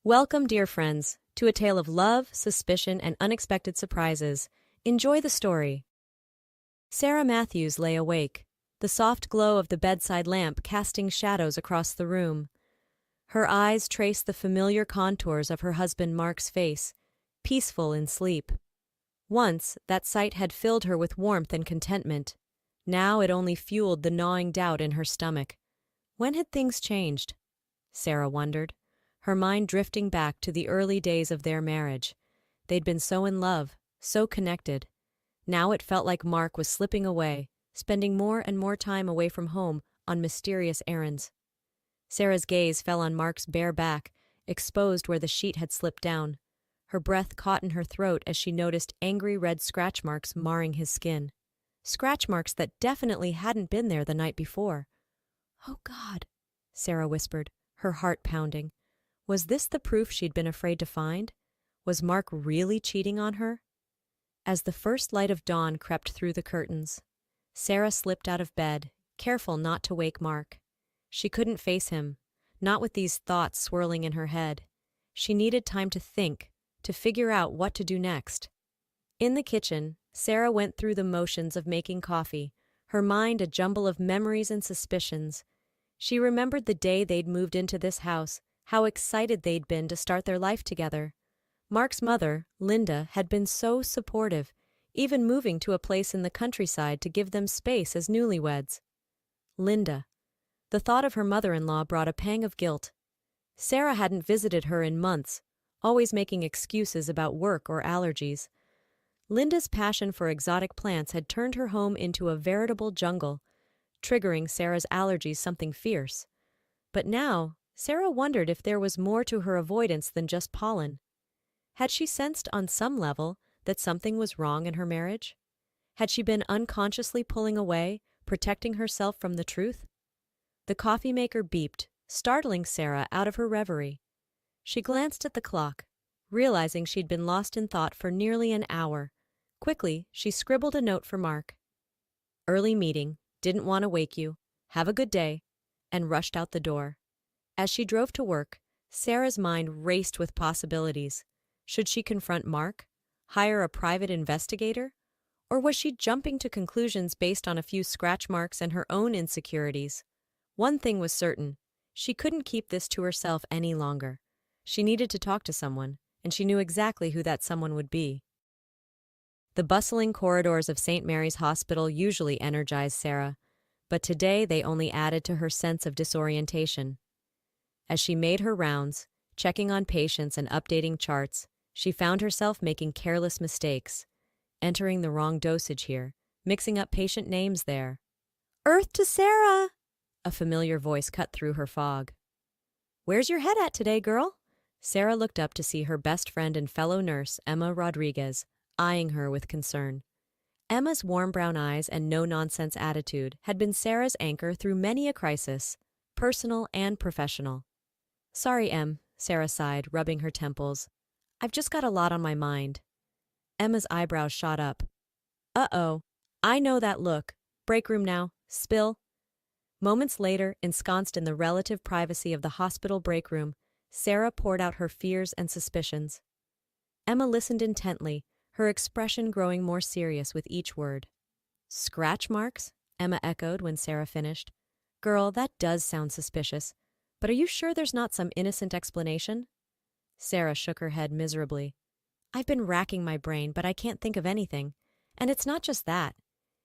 Welcome, dear friends, to a tale of love, suspicion, and unexpected surprises. Enjoy the story. Sarah Matthews lay awake, the soft glow of the bedside lamp casting shadows across the room. Her eyes traced the familiar contours of her husband Mark's face, peaceful in sleep. Once, that sight had filled her with warmth and contentment. Now it only fueled the gnawing doubt in her stomach. When had things changed? Sarah wondered, her mind drifting back to the early days of their marriage. They'd been so in love, so connected. Now it felt like Mark was slipping away, spending more and more time away from home on mysterious errands. Sarah's gaze fell on Mark's bare back, exposed where the sheet had slipped down. Her breath caught in her throat as she noticed angry red scratch marks marring his skin. Scratch marks that definitely hadn't been there the night before. "Oh, God," Sarah whispered, her heart pounding. Was this the proof she'd been afraid to find? Was Mark really cheating on her? As the first light of dawn crept through the curtains, Sarah slipped out of bed, careful not to wake Mark. She couldn't face him, not with these thoughts swirling in her head. She needed time to think, to figure out what to do next. In the kitchen, Sarah went through the motions of making coffee, her mind a jumble of memories and suspicions. She remembered the day they'd moved into this house, how excited they'd been to start their life together. Mark's mother, Linda, had been so supportive, even moving to a place in the countryside to give them space as newlyweds. Linda. The thought of her mother-in-law brought a pang of guilt. Sarah hadn't visited her in months, always making excuses about work or allergies. Linda's passion for exotic plants had turned her home into a veritable jungle, triggering Sarah's allergies something fierce. But now, Sarah wondered if there was more to her avoidance than just pollen. Had she sensed on some level that something was wrong in her marriage? Had she been unconsciously pulling away, protecting herself from the truth? The coffee maker beeped, startling Sarah out of her reverie. She glanced at the clock, realizing she'd been lost in thought for nearly an hour. Quickly, she scribbled a note for Mark. "Early meeting, didn't want to wake you, have a good day," and rushed out the door. As she drove to work, Sarah's mind raced with possibilities. Should she confront Mark? Hire a private investigator? Or was she jumping to conclusions based on a few scratch marks and her own insecurities? One thing was certain. She couldn't keep this to herself any longer. She needed to talk to someone, and she knew exactly who that someone would be. The bustling corridors of St. Mary's Hospital usually energized Sarah, but today they only added to her sense of disorientation. As she made her rounds, checking on patients and updating charts, she found herself making careless mistakes, entering the wrong dosage here, mixing up patient names there. "Earth to Sarah!" A familiar voice cut through her fog. "Where's your head at today, girl?" Sarah looked up to see her best friend and fellow nurse, Emma Rodriguez, eyeing her with concern. Emma's warm brown eyes and no-nonsense attitude had been Sarah's anchor through many a crisis, personal and professional. "Sorry, Em," Sarah sighed, rubbing her temples. "I've just got a lot on my mind." Emma's eyebrows shot up. "Uh-oh, I know that look. Break room now. Spill." Moments later, ensconced in the relative privacy of the hospital break room, Sarah poured out her fears and suspicions. Emma listened intently, her expression growing more serious with each word. "Scratch marks?" Emma echoed when Sarah finished. "Girl, that does sound suspicious. But are you sure there's not some innocent explanation?" Sarah shook her head miserably. "I've been racking my brain, but I can't think of anything. And it's not just that.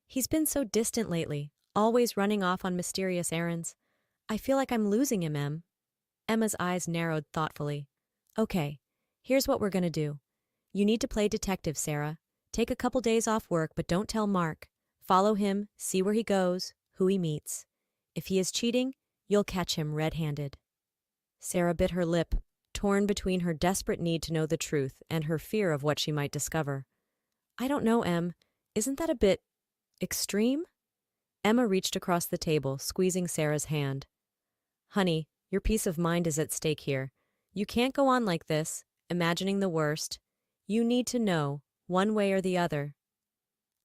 He's been so distant lately, always running off on mysterious errands. I feel like I'm losing him, Em." Emma's eyes narrowed thoughtfully. "Okay, here's what we're gonna do. You need to play detective, Sarah. Take a couple days off work, but don't tell Mark. Follow him, see where he goes, who he meets. If he is cheating, you'll catch him red-handed." Sarah bit her lip, torn between her desperate need to know the truth and her fear of what she might discover. "I don't know, Em. Isn't that a bit extreme?" Emma reached across the table, squeezing Sarah's hand. "Honey, your peace of mind is at stake here. You can't go on like this, imagining the worst. You need to know, one way or the other."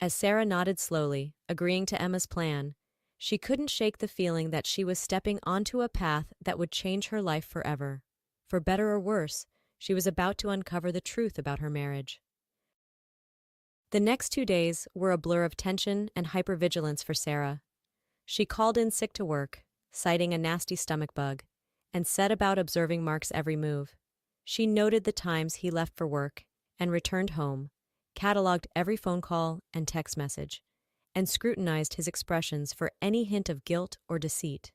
As Sarah nodded slowly, agreeing to Emma's plan, she couldn't shake the feeling that she was stepping onto a path that would change her life forever. For better or worse, she was about to uncover the truth about her marriage. The next 2 days were a blur of tension and hypervigilance for Sarah. She called in sick to work, citing a nasty stomach bug, and set about observing Mark's every move. She noted the times he left for work and returned home, cataloged every phone call and text message, and scrutinized his expressions for any hint of guilt or deceit.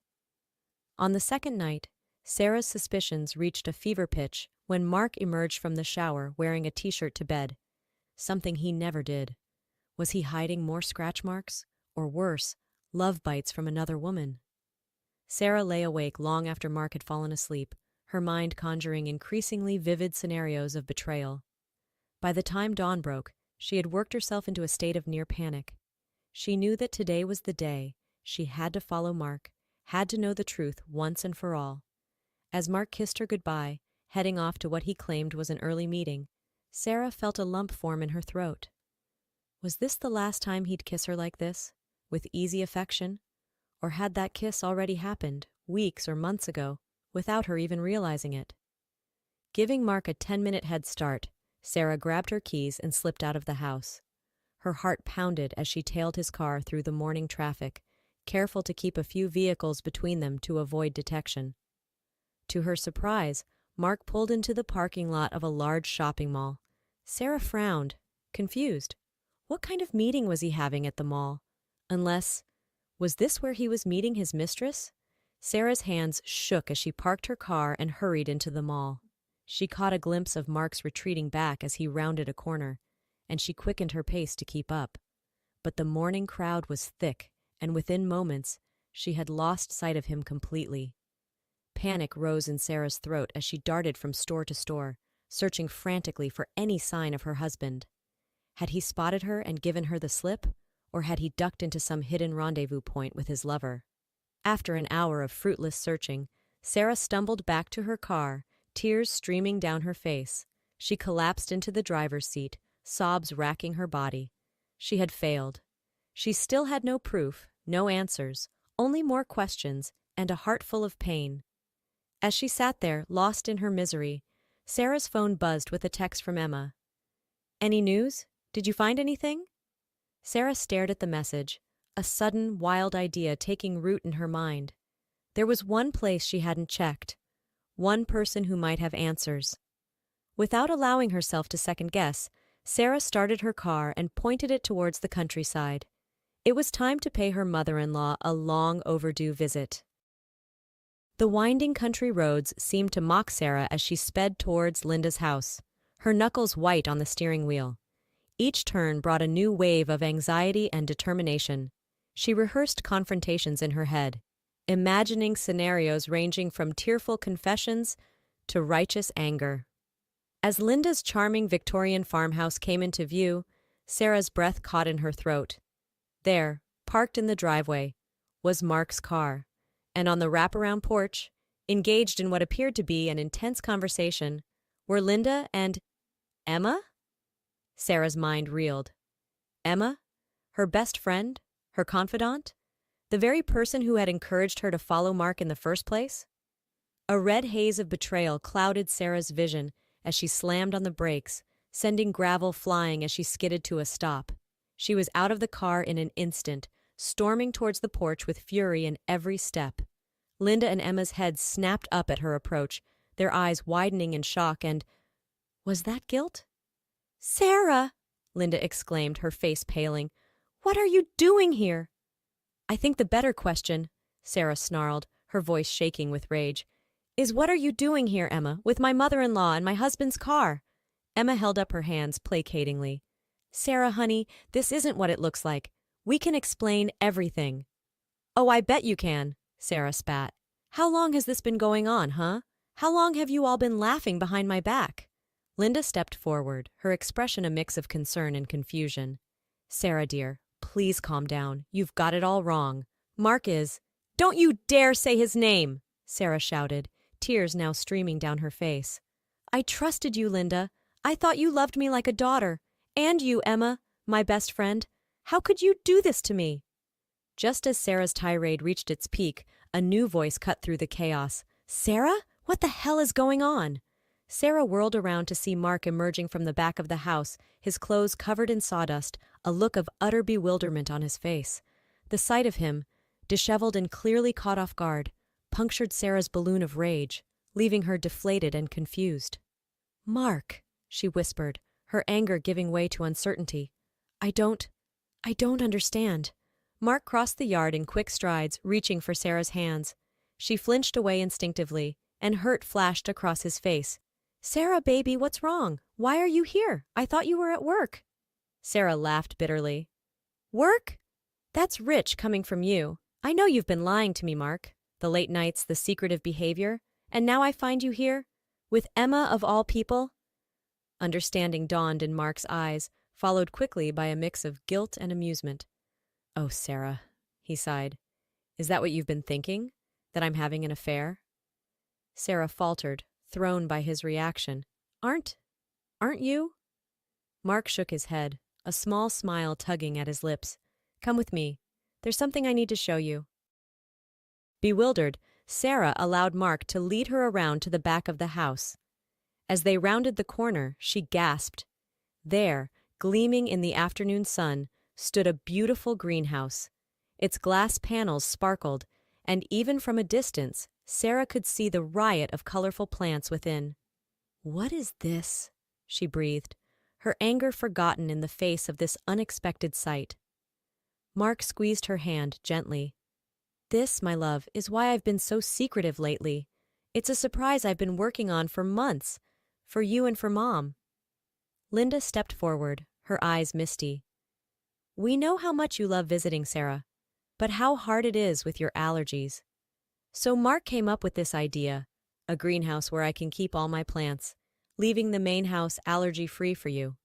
On the second night, Sarah's suspicions reached a fever pitch when Mark emerged from the shower wearing a t-shirt to bed, something he never did. Was he hiding more scratch marks? Or worse, love bites from another woman? Sarah lay awake long after Mark had fallen asleep, her mind conjuring increasingly vivid scenarios of betrayal. By the time dawn broke, she had worked herself into a state of near panic. She knew that today was the day. She had to follow Mark, had to know the truth once and for all. As Mark kissed her goodbye, heading off to what he claimed was an early meeting, Sarah felt a lump form in her throat. Was this the last time he'd kiss her like this, with easy affection? Or had that kiss already happened, weeks or months ago, without her even realizing it? Giving Mark a 10-minute head start, Sarah grabbed her keys and slipped out of the house. Her heart pounded as she tailed his car through the morning traffic, careful to keep a few vehicles between them to avoid detection. To her surprise, Mark pulled into the parking lot of a large shopping mall. Sarah frowned, confused. What kind of meeting was he having at the mall? Was this where he was meeting his mistress? Sarah's hands shook as she parked her car and hurried into the mall. She caught a glimpse of Mark's retreating back as he rounded a corner, and she quickened her pace to keep up. But the morning crowd was thick, and within moments, she had lost sight of him completely. Panic rose in Sarah's throat as she darted from store to store, searching frantically for any sign of her husband. Had he spotted her and given her the slip, or had he ducked into some hidden rendezvous point with his lover? After an hour of fruitless searching, Sarah stumbled back to her car, tears streaming down her face. She collapsed into the driver's seat, sobs racking her body. She had failed. She still had no proof, no answers, only more questions and a heart full of pain. As she sat there, lost in her misery, Sarah's phone buzzed with a text from Emma. "Any news? Did you find anything?" Sarah stared at the message, a sudden, wild idea taking root in her mind. There was one place she hadn't checked, one person who might have answers. Without allowing herself to second-guess, Sarah started her car and pointed it towards the countryside. It was time to pay her mother-in-law a long-overdue visit. The winding country roads seemed to mock Sarah as she sped towards Linda's house, her knuckles white on the steering wheel. Each turn brought a new wave of anxiety and determination. She rehearsed confrontations in her head, imagining scenarios ranging from tearful confessions to righteous anger. As Linda's charming Victorian farmhouse came into view, Sarah's breath caught in her throat. There, parked in the driveway, was Mark's car, and on the wraparound porch, engaged in what appeared to be an intense conversation, were Linda and Emma? Sarah's mind reeled. Emma? Her best friend? Her confidant? The very person who had encouraged her to follow Mark in the first place? A red haze of betrayal clouded Sarah's vision as she slammed on the brakes, sending gravel flying as she skidded to a stop. She was out of the car in an instant, storming towards the porch with fury in every step. Linda and Emma's heads snapped up at her approach, their eyes widening in shock and... Was that guilt? "Sarah!" Linda exclaimed, her face paling. "What are you doing here?" "I think the better question," Sarah snarled, her voice shaking with rage, "is what are you doing here, Emma, with my mother-in-law and my husband's car?" Emma held up her hands placatingly. "Sarah, honey, this isn't what it looks like. We can explain everything." "Oh, I bet you can," Sarah spat. "How long has this been going on, huh? How long have you all been laughing behind my back?" Linda stepped forward, her expression a mix of concern and confusion. "Sarah, dear, please calm down. You've got it all wrong. Mark is—" "Don't you dare say his name!" Sarah shouted, tears now streaming down her face. "I trusted you, Linda. I thought you loved me like a daughter. And you, Emma, my best friend. How could you do this to me?" Just as Sarah's tirade reached its peak, a new voice cut through the chaos. "Sarah? What the hell is going on? Sarah whirled around to see Mark emerging from the back of the house, his clothes covered in sawdust, a look of utter bewilderment on his face. The sight of him, disheveled and clearly caught off guard, punctured Sarah's balloon of rage, leaving her deflated and confused. "Mark," she whispered, her anger giving way to uncertainty. I don't understand." Mark crossed the yard in quick strides, reaching for Sarah's hands. She flinched away instinctively, and hurt flashed across his face. "Sarah, baby, what's wrong? Why are you here? I thought you were at work." Sarah laughed bitterly. "Work? That's rich coming from you. I know you've been lying to me, Mark. The late nights, the secretive behavior, and now I find you here? With Emma of all people?" Understanding dawned in Mark's eyes, followed quickly by a mix of guilt and amusement. "Oh, Sarah," he sighed. "Is that what you've been thinking? That I'm having an affair?" Sarah faltered, thrown by his reaction. Aren't you?" Mark shook his head, a small smile tugging at his lips. "Come with me. There's something I need to show you." Bewildered, Sarah allowed Mark to lead her around to the back of the house. As they rounded the corner, she gasped. There, gleaming in the afternoon sun, stood a beautiful greenhouse. Its glass panels sparkled, and even from a distance, Sarah could see the riot of colorful plants within. "What is this?" she breathed, her anger forgotten in the face of this unexpected sight. Mark squeezed her hand gently. "This, my love, is why I've been so secretive lately. It's a surprise I've been working on for months, for you and for Mom." Linda stepped forward, her eyes misty. "We know how much you love visiting, Sarah, but how hard it is with your allergies. So Mark came up with this idea, a greenhouse where I can keep all my plants, leaving the main house allergy-free for you."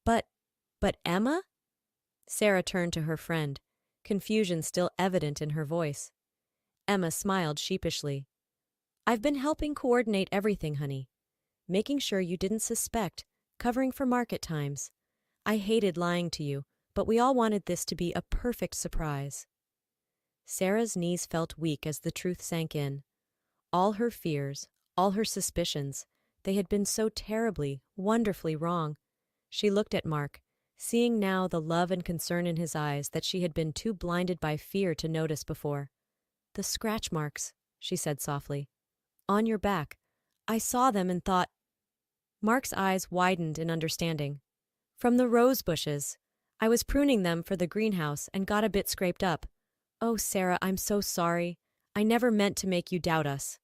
But Emma?" Sarah turned to her friend, confusion still evident in her voice. Emma smiled sheepishly. "I've been helping coordinate everything, honey. Making sure you didn't suspect, covering for market times. I hated lying to you, but we all wanted this to be a perfect surprise." Sarah's knees felt weak as the truth sank in. All her fears, all her suspicions, they had been so terribly, wonderfully wrong. She looked at Mark, seeing now the love and concern in his eyes that she had been too blinded by fear to notice before. "The scratch marks," she said softly. "On your back. I saw them and thought—" Mark's eyes widened in understanding. "From the rose bushes. I was pruning them for the greenhouse and got a bit scraped up. Oh, Sarah, I'm so sorry. I never meant to make you doubt us."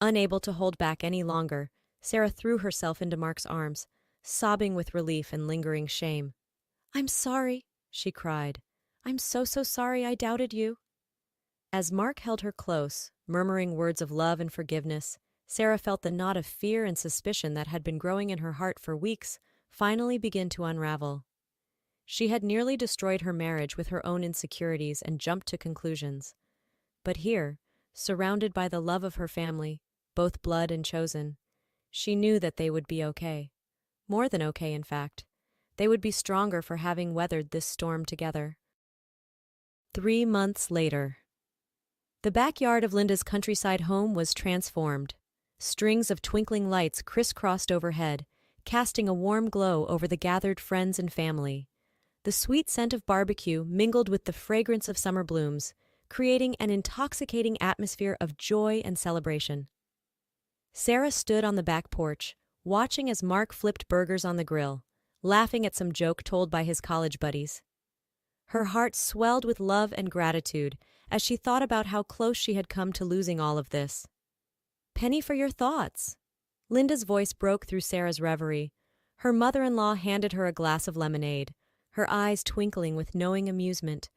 Unable to hold back any longer, Sarah threw herself into Mark's arms, sobbing with relief and lingering shame. "I'm sorry," she cried. "I'm so sorry I doubted you." As Mark held her close, murmuring words of love and forgiveness, Sarah felt the knot of fear and suspicion that had been growing in her heart for weeks finally begin to unravel. She had nearly destroyed her marriage with her own insecurities and jumped to conclusions. But here, surrounded by the love of her family, both blood and chosen, she knew that they would be okay. More than okay, in fact. They would be stronger for having weathered this storm together. 3 months later. The backyard of Linda's countryside home was transformed. Strings of twinkling lights crisscrossed overhead, casting a warm glow over the gathered friends and family. The sweet scent of barbecue mingled with the fragrance of summer blooms, creating an intoxicating atmosphere of joy and celebration. Sarah stood on the back porch, watching as Mark flipped burgers on the grill, laughing at some joke told by his college buddies. Her heart swelled with love and gratitude as she thought about how close she had come to losing all of this. "Penny for your thoughts." Linda's voice broke through Sarah's reverie. Her mother-in-law handed her a glass of lemonade, her eyes twinkling with knowing amusement.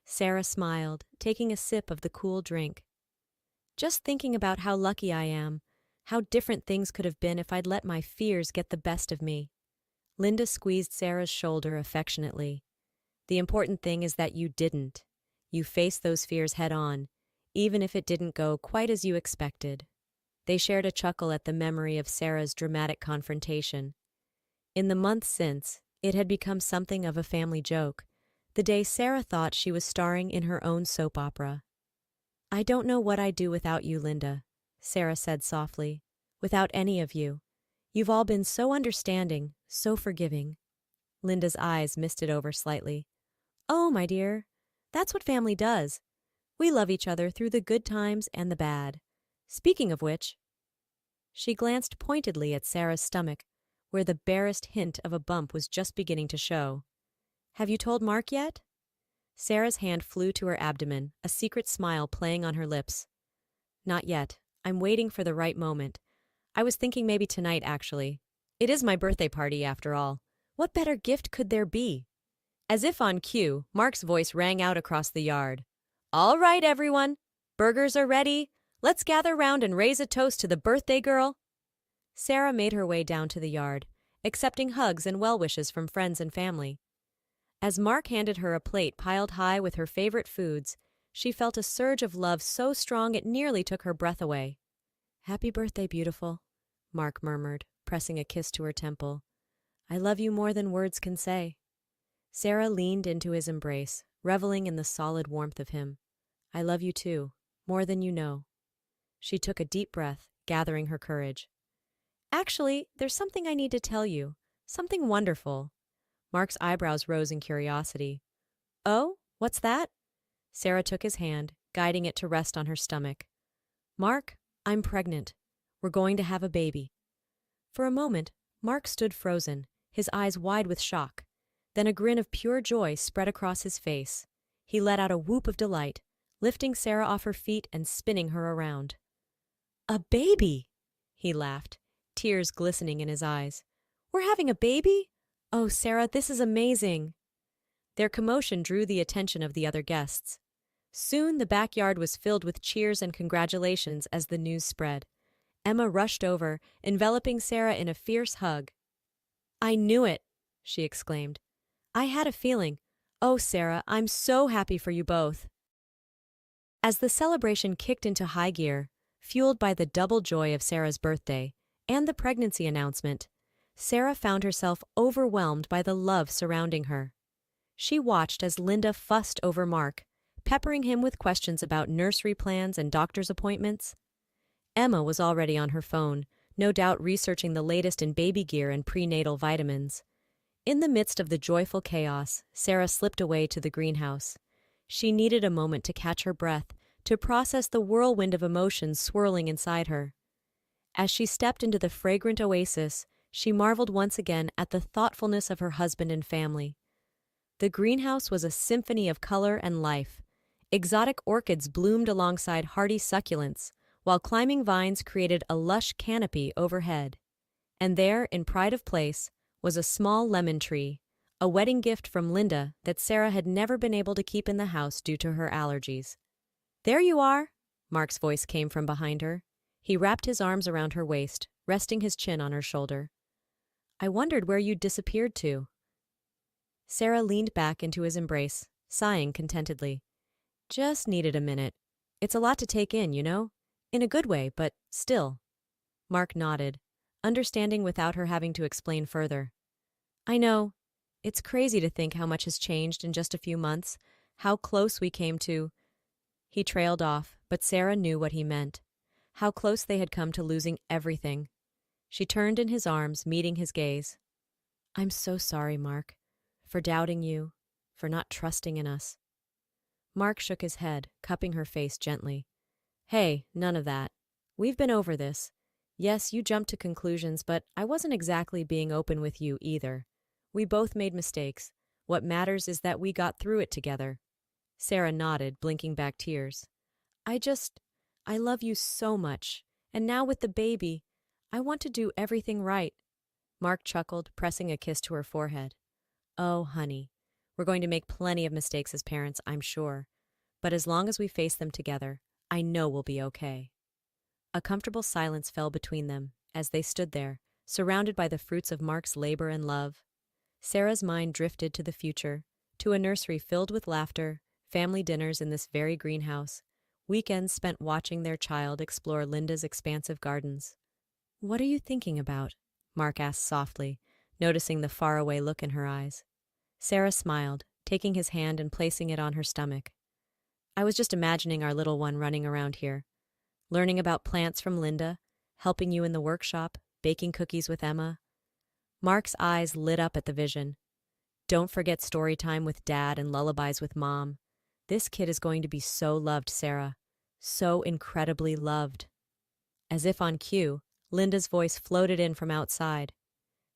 Sarah smiled, taking a sip of the cool drink. "Just thinking about how lucky I am, how different things could have been if I'd let my fears get the best of me." Linda squeezed Sarah's shoulder affectionately. "The important thing is that you didn't. You faced those fears head on, even if it didn't go quite as you expected." They shared a chuckle at the memory of Sarah's dramatic confrontation. In the months since, it had become something of a family joke, the day Sarah thought she was starring in her own soap opera. "I don't know what I'd do without you, Linda," Sarah said softly. Without any of you. You've all been so understanding, so forgiving. Linda's eyes misted over slightly. Oh, my dear, that's what family does. We love each other through the good times and the bad. Speaking of which, she glanced pointedly at Sarah's stomach, where the barest hint of a bump was just beginning to show. Have you told Mark yet? Sarah's hand flew to her abdomen, a secret smile playing on her lips. Not yet. I'm waiting for the right moment. I was thinking maybe tonight, actually. It is my birthday party, after all. What better gift could there be? As if on cue, Mark's voice rang out across the yard. All right, everyone. Burgers are ready. Let's gather round and raise a toast to the birthday girl. Sarah made her way down to the yard, accepting hugs and well wishes from friends and family. As Mark handed her a plate piled high with her favorite foods, she felt a surge of love so strong it nearly took her breath away. Happy birthday, beautiful, Mark murmured, pressing a kiss to her temple. I love you more than words can say. Sarah leaned into his embrace, reveling in the solid warmth of him. I love you too, more than you know. She took a deep breath, gathering her courage. Actually, there's something I need to tell you. Something wonderful. Mark's eyebrows rose in curiosity. Oh, what's that? Sarah took his hand, guiding it to rest on her stomach. Mark, I'm pregnant. We're going to have a baby. For a moment, Mark stood frozen, his eyes wide with shock. Then a grin of pure joy spread across his face. He let out a whoop of delight, lifting Sarah off her feet and spinning her around. A baby! He laughed, tears glistening in his eyes. We're having a baby? Oh, Sarah, this is amazing. Their commotion drew the attention of the other guests. Soon the backyard was filled with cheers and congratulations as the news spread. Emma rushed over, enveloping Sarah in a fierce hug. I knew it, she exclaimed. I had a feeling. Oh, Sarah, I'm so happy for you both. As the celebration kicked into high gear, fueled by the double joy of Sarah's birthday and the pregnancy announcement, Sarah found herself overwhelmed by the love surrounding her. She watched as Linda fussed over Mark, peppering him with questions about nursery plans and doctor's appointments. Emma was already on her phone, no doubt researching the latest in baby gear and prenatal vitamins. In the midst of the joyful chaos, Sarah slipped away to the greenhouse. She needed a moment to catch her breath, to process the whirlwind of emotions swirling inside her. As she stepped into the fragrant oasis, she marveled once again at the thoughtfulness of her husband and family. The greenhouse was a symphony of color and life. Exotic orchids bloomed alongside hardy succulents, while climbing vines created a lush canopy overhead. And there, in pride of place, was a small lemon tree, a wedding gift from Linda that Sarah had never been able to keep in the house due to her allergies. There you are, Mark's voice came from behind her. He wrapped his arms around her waist, resting his chin on her shoulder. I wondered where you'd disappeared to. Sarah leaned back into his embrace, sighing contentedly. Just needed a minute. It's a lot to take in, you know? In a good way, but still. Mark nodded, understanding without her having to explain further. I know. It's crazy to think how much has changed in just a few months, how close we came to... He trailed off, but Sarah knew what he meant. How close they had come to losing everything. She turned in his arms, meeting his gaze. I'm so sorry, Mark, for doubting you, for not trusting in us. Mark shook his head, cupping her face gently. Hey, none of that. We've been over this. Yes, you jumped to conclusions, but I wasn't exactly being open with you either. We both made mistakes. What matters is that we got through it together. Sarah nodded, blinking back tears. I love you so much. And now with the baby, I want to do everything right. Mark chuckled, pressing a kiss to her forehead. Oh, honey, we're going to make plenty of mistakes as parents, I'm sure. But as long as we face them together, I know we'll be okay. A comfortable silence fell between them as they stood there, surrounded by the fruits of Mark's labor and love. Sarah's mind drifted to the future, to a nursery filled with laughter, family dinners in this very greenhouse, weekends spent watching their child explore Linda's expansive gardens. What are you thinking about? Mark asked softly, noticing the faraway look in her eyes. Sarah smiled, taking his hand and placing it on her stomach. I was just imagining our little one running around here. learning about plants from Linda, helping you in the workshop, baking cookies with Emma. Mark's eyes lit up at the vision. Don't forget story time with Dad and lullabies with Mom. This kid is going to be so loved, Sarah. So incredibly loved. As if on cue, Linda's voice floated in from outside.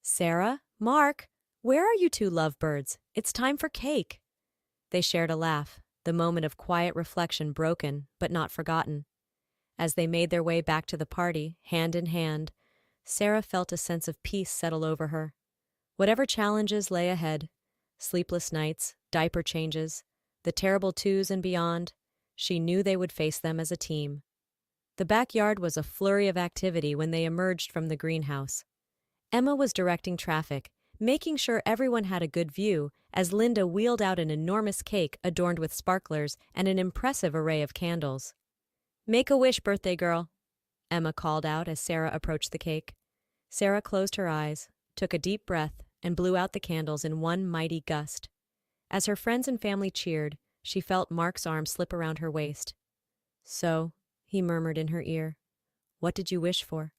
Sarah? Mark? Where are you two lovebirds? It's time for cake. They shared a laugh, the moment of quiet reflection broken, but not forgotten. As they made their way back to the party, hand in hand, Sarah felt a sense of peace settle over her. Whatever challenges lay ahead, sleepless nights, diaper changes, the terrible twos and beyond, she knew they would face them as a team. The backyard was a flurry of activity when they emerged from the greenhouse. Emma was directing traffic, making sure everyone had a good view as Linda wheeled out an enormous cake adorned with sparklers and an impressive array of candles. Make a wish, birthday girl, Emma called out as Sarah approached the cake. Sarah closed her eyes, took a deep breath, and blew out the candles in one mighty gust. As her friends and family cheered, she felt Mark's arm slip around her waist. So, he murmured in her ear, what did you wish for?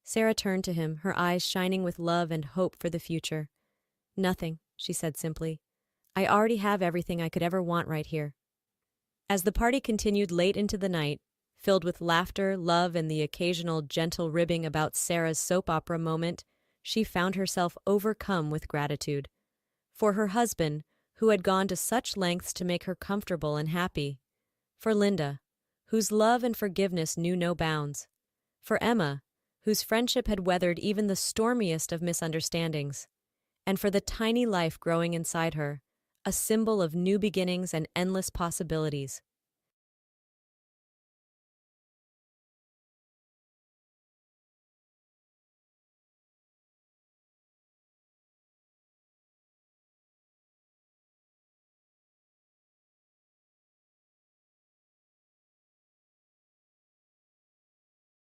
Sarah turned to him, her eyes shining with love and hope for the future. Nothing, she said simply. I already have everything I could ever want right here. As the party continued late into the night, filled with laughter, love, and the occasional gentle ribbing about Sarah's soap opera moment, she found herself overcome with gratitude. For her husband, who had gone to such lengths to make her comfortable and happy. For Linda, whose love and forgiveness knew no bounds. For Emma, whose friendship had weathered even the stormiest of misunderstandings. And for the tiny life growing inside her, a symbol of new beginnings and endless possibilities.